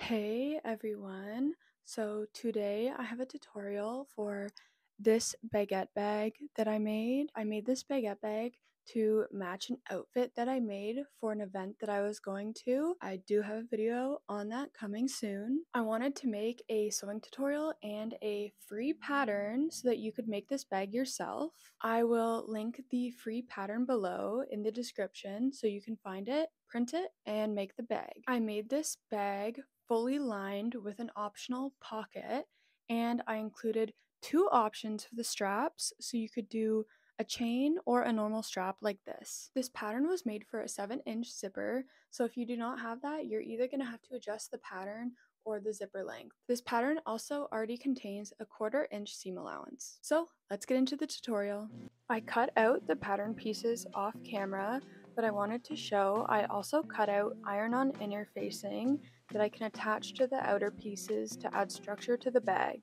Hey everyone! So today I have a tutorial for this baguette bag that I made. I made this baguette bag to match an outfit that I made for an event that I was going to. I do have a video on that coming soon. I wanted to make a sewing tutorial and a free pattern so that you could make this bag yourself. I will link the free pattern below in the description so you can find it, print it, and make the bag. I made this bag fully lined with an optional pocket, and I included two options for the straps, so you could do a chain or a normal strap like this. This pattern was made for a 7-inch zipper, so if you do not have that, you're either going to have to adjust the pattern or the zipper length. This pattern also already contains a 1/4-inch seam allowance. So let's get into the tutorial. I cut out the pattern pieces off camera, but I wanted to show I also cut out iron-on interfacing that I can attach to the outer pieces to add structure to the bag.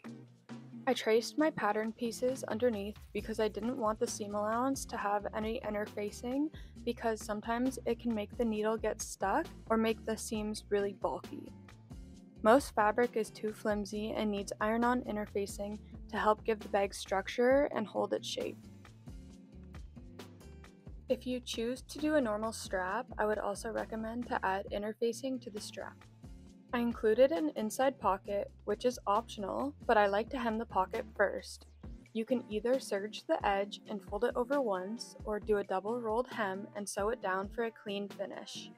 I traced my pattern pieces underneath because I didn't want the seam allowance to have any interfacing, because sometimes it can make the needle get stuck or make the seams really bulky. Most fabric is too flimsy and needs iron-on interfacing to help give the bag structure and hold its shape. If you choose to do a normal strap, I would also recommend to add interfacing to the strap. I included an inside pocket, which is optional, but I like to hem the pocket first. You can either serge the edge and fold it over once, or do a double rolled hem and sew it down for a clean finish.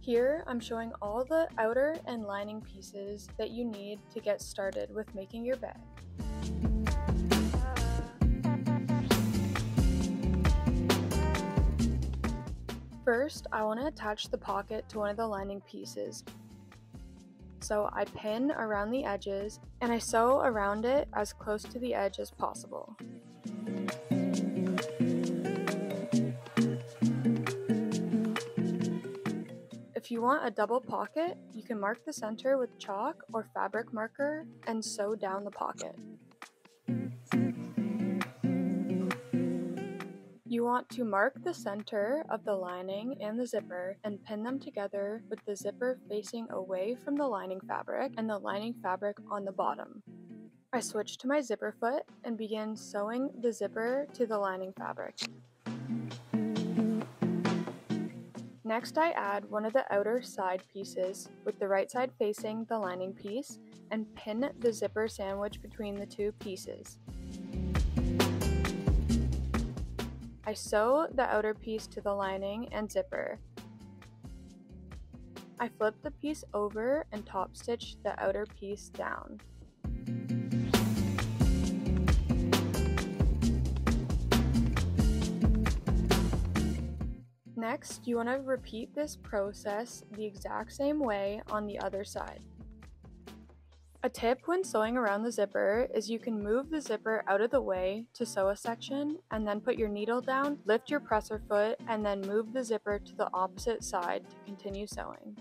Here, I'm showing all the outer and lining pieces that you need to get started with making your bag. First, I want to attach the pocket to one of the lining pieces. So I pin around the edges and I sew around it as close to the edge as possible. If you want a double pocket, you can mark the center with chalk or fabric marker and sew down the pocket. You want to mark the center of the lining and the zipper and pin them together with the zipper facing away from the lining fabric and the lining fabric on the bottom. I switch to my zipper foot and begin sewing the zipper to the lining fabric. Next, I add one of the outer side pieces with the right side facing the lining piece and pin the zipper sandwich between the two pieces. I sew the outer piece to the lining and zipper. I flip the piece over and top stitch the outer piece down. Next, you want to repeat this process the exact same way on the other side. A tip when sewing around the zipper is you can move the zipper out of the way to sew a section and then put your needle down, lift your presser foot, and then move the zipper to the opposite side to continue sewing.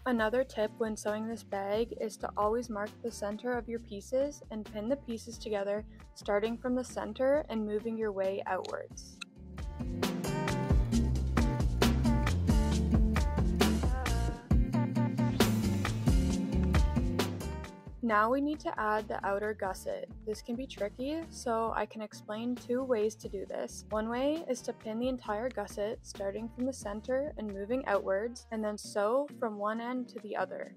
Another tip when sewing this bag is to always mark the center of your pieces and pin the pieces together, starting from the center and moving your way outwards. Now we need to add the outer gusset. This can be tricky, so I can explain two ways to do this. One way is to pin the entire gusset starting from the center and moving outwards, and then sew from one end to the other.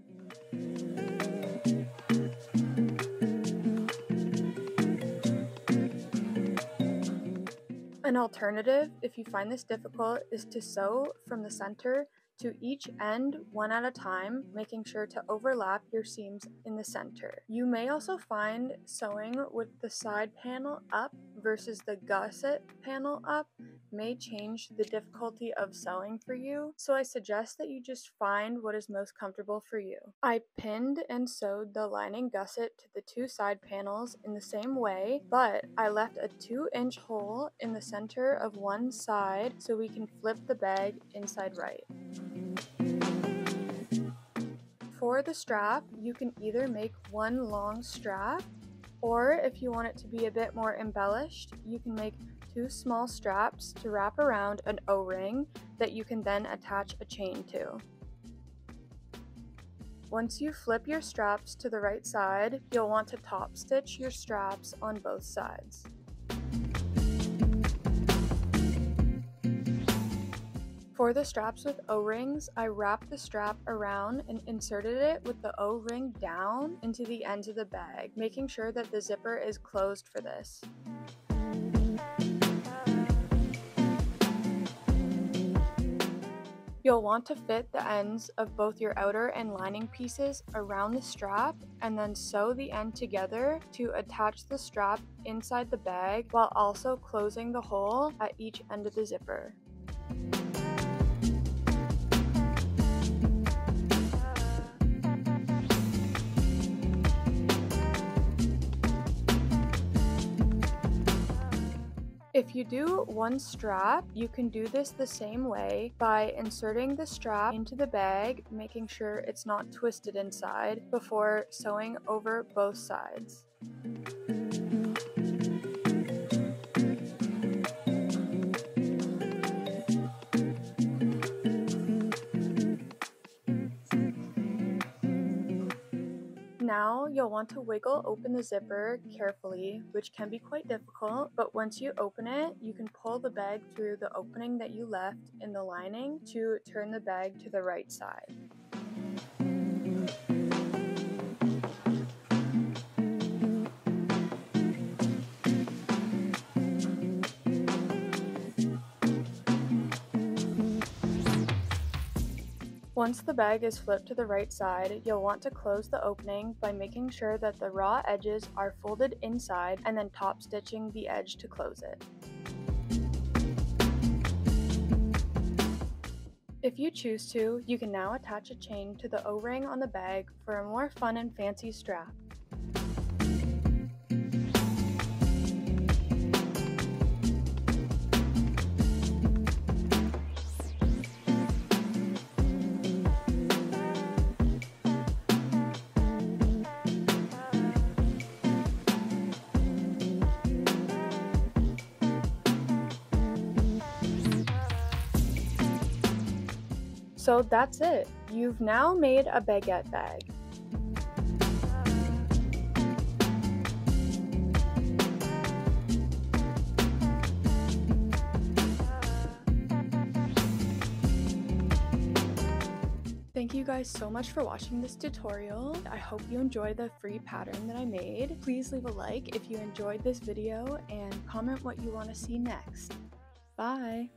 An alternative, if you find this difficult, is to sew from the center to each end one at a time, making sure to overlap your seams in the center. You may also find sewing with the side panel up versus the gusset panel up may change the difficulty of sewing for you, so I suggest that you just find what is most comfortable for you. I pinned and sewed the lining gusset to the two side panels in the same way, but I left a 2-inch hole in the center of one side so we can flip the bag inside right. For the strap, you can either make one long strap, or if you want it to be a bit more embellished, you can make two small straps to wrap around an O-ring that you can then attach a chain to. Once you flip your straps to the right side, you'll want to top stitch your straps on both sides. For the straps with O-rings, I wrapped the strap around and inserted it with the O-ring down into the ends of the bag, making sure that the zipper is closed for this. You'll want to fit the ends of both your outer and lining pieces around the strap and then sew the end together to attach the strap inside the bag while also closing the hole at each end of the zipper. If you do one strap, you can do this the same way by inserting the strap into the bag, making sure it's not twisted inside before sewing over both sides. Now you'll want to wiggle open the zipper carefully, which can be quite difficult, but once you open it, you can pull the bag through the opening that you left in the lining to turn the bag to the right side. Once the bag is flipped to the right side, you'll want to close the opening by making sure that the raw edges are folded inside and then top stitching the edge to close it. If you choose to, you can now attach a chain to the O-ring on the bag for a more fun and fancy strap. So that's it. You've now made a baguette bag. Thank you guys so much for watching this tutorial. I hope you enjoyed the free pattern that I made. Please leave a like if you enjoyed this video and comment what you want to see next. Bye!